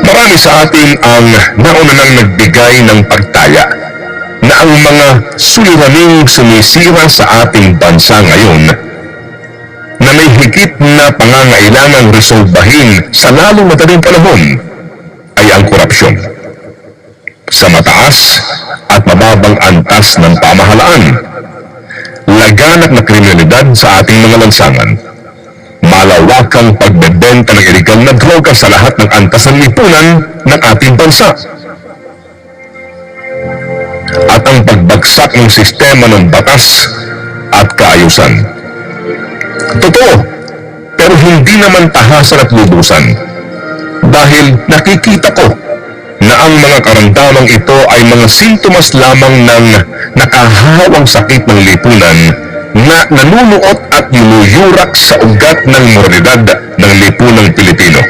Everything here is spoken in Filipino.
Marami sa atin ang nauna nang nagbigay ng pagtaya na ang mga suliraning sumisira sa ating bansa ngayon na may higit na pangangailangang resolbahin sa lalong madaling panahon ay ang korupsyon. Sa mataas at mababang antas ng pamahalaan, laganap na kriminalidad sa ating mga lansangan, malawakang pagbebenta ng iligal na droga sa lahat ng antas ng lipunan ng ating bansa, at ang pagbagsak ng sistema ng batas at kaayusan. Totoo, pero hindi naman tahasan at lubusan, dahil nakikita ko na ang mga karamdamang ito ay mga sintomas lamang ng nakahahawang sakit ng lipunan na nanunuot at yumuyurak sa ugat ng moralidad ng lipunang Pilipino.